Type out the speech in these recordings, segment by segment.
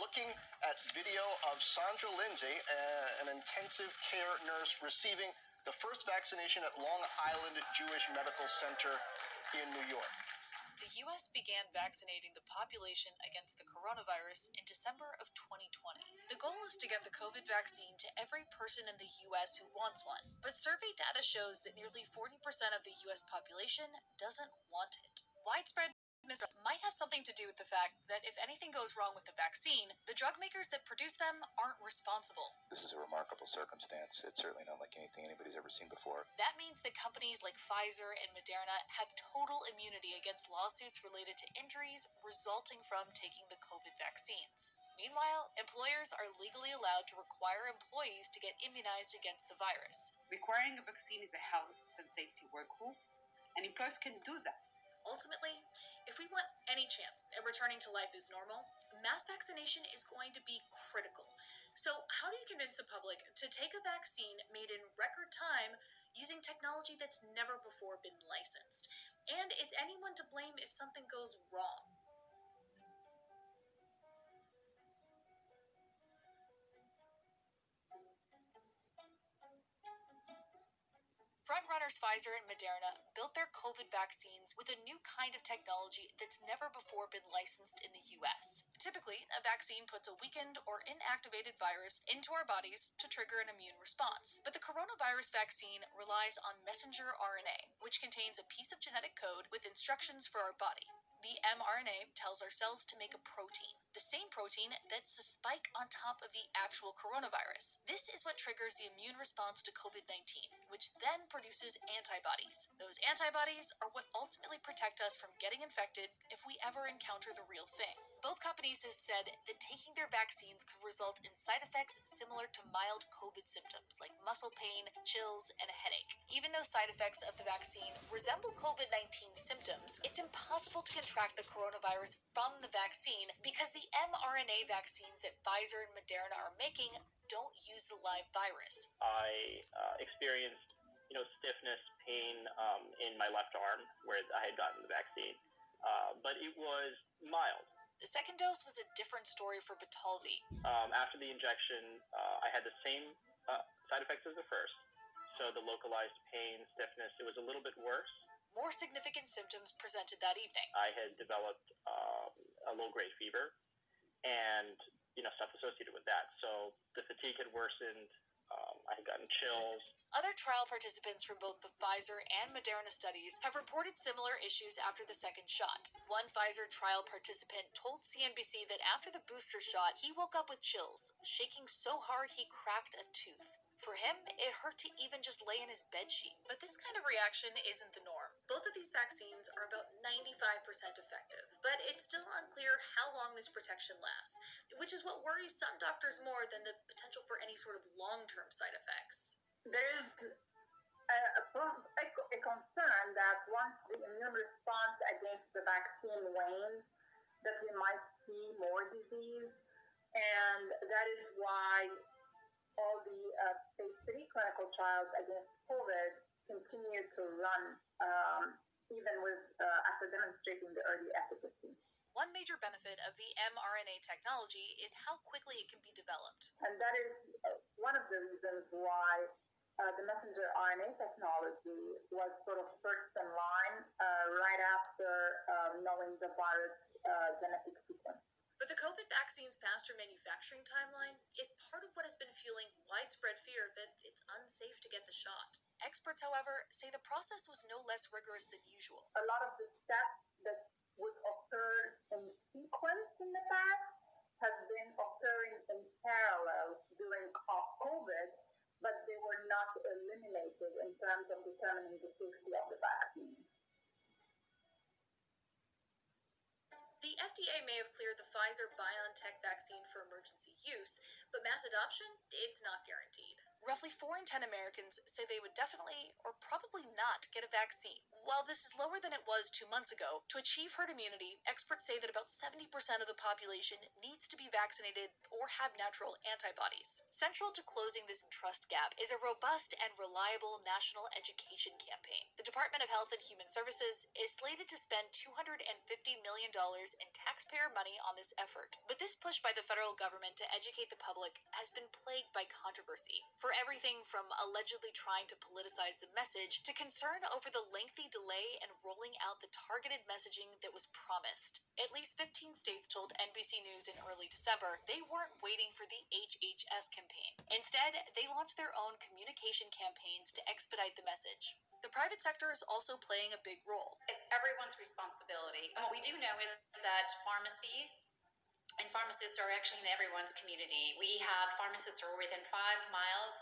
looking at video of Sandra Lindsay, an intensive care nurse receiving the first vaccination at Long Island Jewish Medical Center in New York. The U.S. began vaccinating the population against the coronavirus in December of 2020. The goal is to get the COVID vaccine to every person in the U.S. who wants one, but survey data shows that nearly 40% of the U.S. population doesn't want it. Widespread mistrust might have something to do with the fact that if anything goes wrong with the vaccine, the drug makers that produce them aren't responsible. This is a remarkable circumstance. It's certainly not like anything anybody's ever seen before. That means that companies like Pfizer and Moderna have total immunity against lawsuits related to injuries resulting from taking the COVID vaccines. Meanwhile, employers are legally allowed to require employees to get immunized against the virus. Requiring a vaccine is a health and safety work rule, and employers can do that. Ultimately, if we want any chance at returning to life as normal, mass vaccination is going to be critical. So how do you convince the public to take a vaccine made in record time using technology that's never before been licensed? And is anyone to blame if something goes wrong? Frontrunners Pfizer and Moderna built their COVID vaccines with a new kind of technology that's never before been licensed in the U.S. Typically, a vaccine puts a weakened or inactivated virus into our bodies to trigger an immune response. But the coronavirus vaccine relies on messenger RNA, which contains a piece of genetic code with instructions for our body. The mRNA tells our cells to make a protein, the same protein that's a spike on top of the actual coronavirus. This is what triggers the immune response to COVID-19, which then produces antibodies. Those antibodies are what ultimately protect us from getting infected if we ever encounter the real thing. Both companies have said that taking their vaccines could result in side effects similar to mild COVID symptoms like muscle pain, chills, and a headache. Even though side effects of the vaccine resemble COVID-19 symptoms, it's impossible to contract the coronavirus from the vaccine because the mRNA vaccines that Pfizer and Moderna are making don't use the live virus. I experienced, stiffness, pain in my left arm where I had gotten the vaccine, but it was mild. The second dose was a different story for Batalvi. After the injection, I had the same side effects as the first. So the localized pain, stiffness, it was a little bit worse. More significant symptoms presented that evening. I had developed a low-grade fever and, stuff associated with that. So the fatigue had worsened. I had gotten chills. Other trial participants from both the Pfizer and Moderna studies have reported similar issues after the second shot. One Pfizer trial participant told CNBC that after the booster shot, he woke up with chills, shaking so hard he cracked a tooth. For him, it hurt to even just lay in his bedsheet. But this kind of reaction isn't the norm. Both of these vaccines are about 95% effective, but it's still unclear how long this protection lasts, which is what worries some doctors more than the potential for any sort of long-term side effects. There is a concern that once the immune response against the vaccine wanes, that we might see more disease, and that is why all the phase 3 clinical trials against COVID continue to run even after demonstrating the early efficacy. One major benefit of the mRNA technology is how quickly it can be developed. And that is one of the reasons why the messenger RNA technology was sort of first in line right after knowing the virus genetic sequence. But the COVID vaccine's faster manufacturing timeline is part of what has been fueling widespread fear that it's unsafe to get the shot. Experts, however, say the process was no less rigorous than usual. A lot of the steps that would occur in sequence in the past has been occurring in parallel during COVID, but they were not eliminated in terms of determining the safety of the vaccine. The FDA may have cleared the Pfizer-BioNTech vaccine for emergency use, but mass adoption, it's not guaranteed. Roughly 4 in 10 Americans say they would definitely or probably not get a vaccine. While this is lower than it was 2 months ago, to achieve herd immunity, experts say that about 70% of the population needs to be vaccinated or have natural antibodies. Central to closing this trust gap is a robust and reliable national education campaign. The Department of Health and Human Services is slated to spend $250 million in taxpayer money on this effort. But this push by the federal government to educate the public has been plagued by controversy. For everything from allegedly trying to politicize the message to concern over the lengthy delay in rolling out the targeted messaging that was promised. At least 15 states told NBC News in early December they weren't waiting for the HHS campaign. Instead, they launched their own communication campaigns to expedite the message. The private sector is also playing a big role. It's everyone's responsibility. And what we do know is that pharmacy and pharmacists are actually in everyone's community. We have pharmacists who are within 5 miles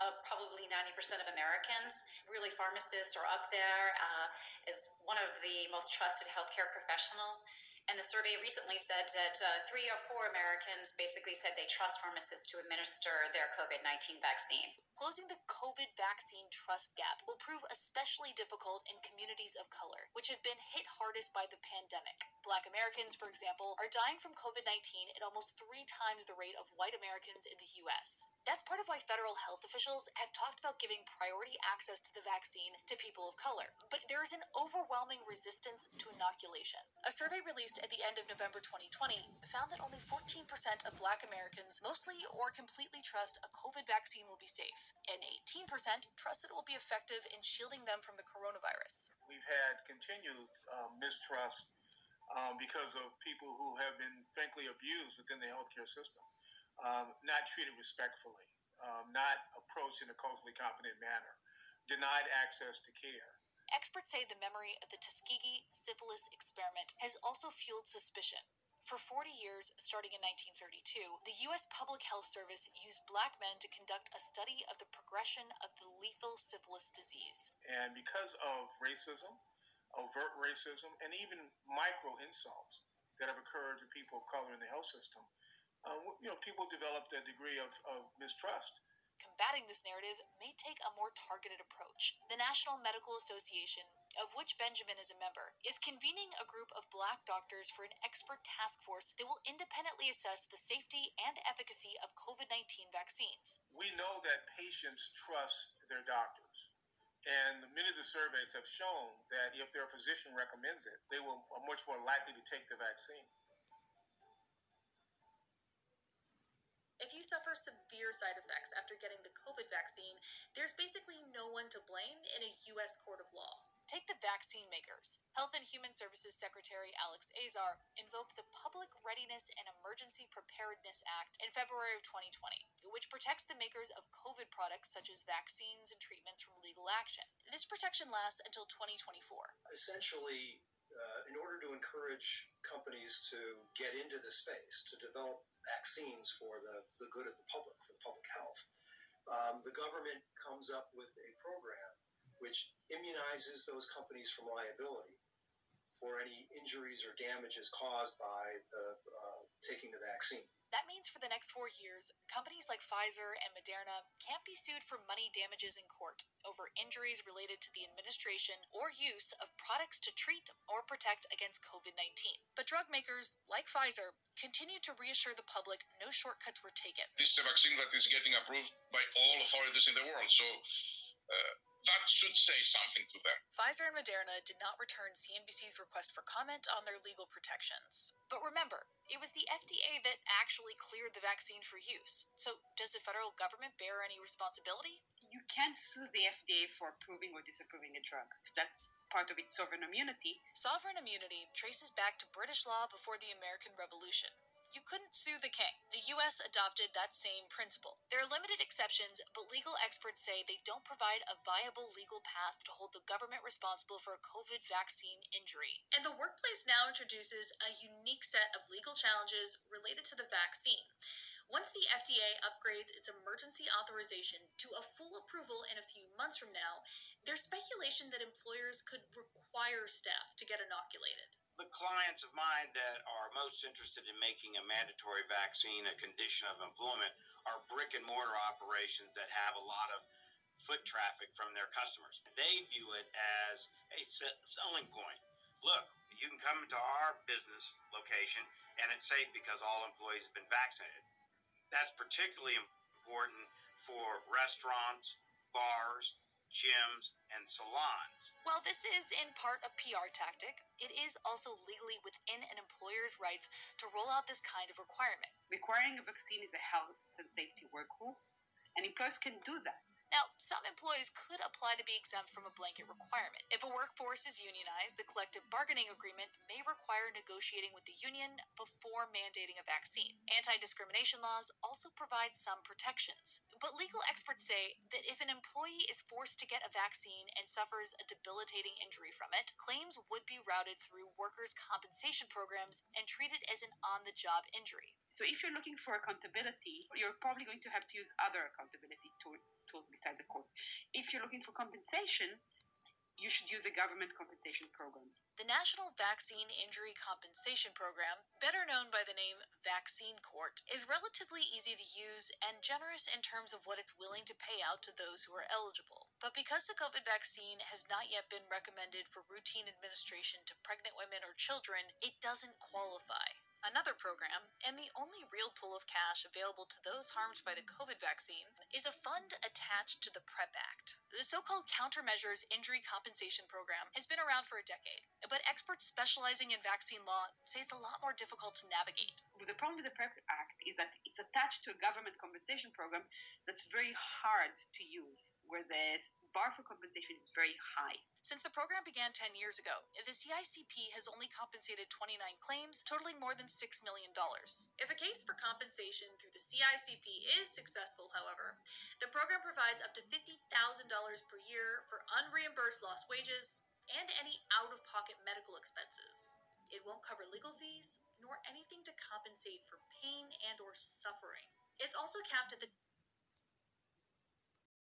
of probably 90% of Americans. Really, pharmacists are up there as one of the most trusted healthcare professionals. And the survey recently said that 3 or 4 Americans basically said they trust pharmacists to administer their COVID-19 vaccine. Closing the COVID vaccine trust gap will prove especially difficult in communities of color, which have been hit hardest by the pandemic. Black Americans, for example, are dying from COVID-19 at almost 3 times the rate of white Americans in the U.S. That's part of why federal health officials have talked about giving priority access to the vaccine to people of color. But there is an overwhelming resistance to inoculation. A survey released at the end of November 2020 found that only 14% of Black Americans mostly or completely trust a COVID vaccine will be safe, and 18% trust it will be effective in shielding them from the coronavirus. We've had continued mistrust because of people who have been frankly abused within the healthcare system, not treated respectfully, not approached in a culturally competent manner, denied access to care. Experts say the memory of the Tuskegee syphilis experiment has also fueled suspicion. For 40 years, starting in 1932, the U.S. Public Health Service used Black men to conduct a study of the progression of the lethal syphilis disease. And because of racism, overt racism, and even micro insults that have occurred to people of color in the health system, people developed a degree of mistrust. Combating this narrative may take a more targeted approach. The National Medical Association, of which Benjamin is a member, is convening a group of Black doctors for an expert task force that will independently assess the safety and efficacy of COVID-19 vaccines. We know that patients trust their doctors. And many of the surveys have shown that if their physician recommends it, they are much more likely to take the vaccine. If you suffer severe side effects after getting the COVID vaccine, there's basically no one to blame in a U.S. court of law. Take the vaccine makers. Health and Human Services Secretary Alex Azar invoked the Public Readiness and Emergency Preparedness Act in February of 2020, which protects the makers of COVID products such as vaccines and treatments from legal action. This protection lasts until 2024. Essentially, in order to encourage companies to get into this space, to develop vaccines for the good of the public, for public health, the government comes up with a program which immunizes those companies from liability for any injuries or damages caused by taking the vaccine. That means for the next 4 years, companies like Pfizer and Moderna can't be sued for money damages in court over injuries related to the administration or use of products to treat or protect against COVID-19. But drug makers, like Pfizer, continue to reassure the public no shortcuts were taken. This is a vaccine that is getting approved by all authorities in the world, so that should say something to them. Pfizer and Moderna did not return CNBC's request for comment on their legal protections. But remember, it was the FDA that actually cleared the vaccine for use. So does the federal government bear any responsibility? You can't sue the FDA for approving or disapproving a drug. That's part of its sovereign immunity. Sovereign immunity traces back to British law before the American Revolution. You couldn't sue the king. The U.S. adopted that same principle. There are limited exceptions, but legal experts say they don't provide a viable legal path to hold the government responsible for a COVID vaccine injury. And the workplace now introduces a unique set of legal challenges related to the vaccine. Once the FDA upgrades its emergency authorization to a full approval in a few months from now, there's speculation that employers could require staff to get inoculated. The clients of mine that are most interested in making a mandatory vaccine a condition of employment are brick and mortar operations that have a lot of foot traffic from their customers. They view it as a selling point. Look, you can come to our business location and it's safe because all employees have been vaccinated. That's particularly important for restaurants, bars, gyms, and salons. While this is in part a PR tactic, it is also legally within an employer's rights to roll out this kind of requirement. Requiring a vaccine is a health and safety work rule, and employers can do that. Now, some employees could apply to be exempt from a blanket requirement. If a workforce is unionized, the collective bargaining agreement may require negotiating with the union before mandating a vaccine. Anti-discrimination laws also provide some protections. But legal experts say that if an employee is forced to get a vaccine and suffers a debilitating injury from it, claims would be routed through workers' compensation programs and treated as an on-the-job injury. So if you're looking for accountability, you're probably going to have to use other accountability tools beside the court. If you're looking for compensation, you should use a government compensation program. The National Vaccine Injury Compensation Program, better known by the name Vaccine Court, is relatively easy to use and generous in terms of what it's willing to pay out to those who are eligible. But because the COVID vaccine has not yet been recommended for routine administration to pregnant women or children, it doesn't qualify. Another program, and the only real pool of cash available to those harmed by the COVID vaccine, is a fund attached to the PrEP Act. The so-called Countermeasures Injury Compensation Program has been around for a decade, but experts specializing in vaccine law say it's a lot more difficult to navigate. The problem with the PrEP Act is that it's attached to a government compensation program that's very hard to use, where the bar for compensation is very high. Since the program began 10 years ago, the CICP has only compensated 29 claims, totaling more than $6 million. If a case for compensation through the CICP is successful, however, the program provides up to $50,000 per year for unreimbursed lost wages and any out-of-pocket medical expenses. It won't cover legal fees, nor anything to compensate for pain and or suffering. It's also capped at the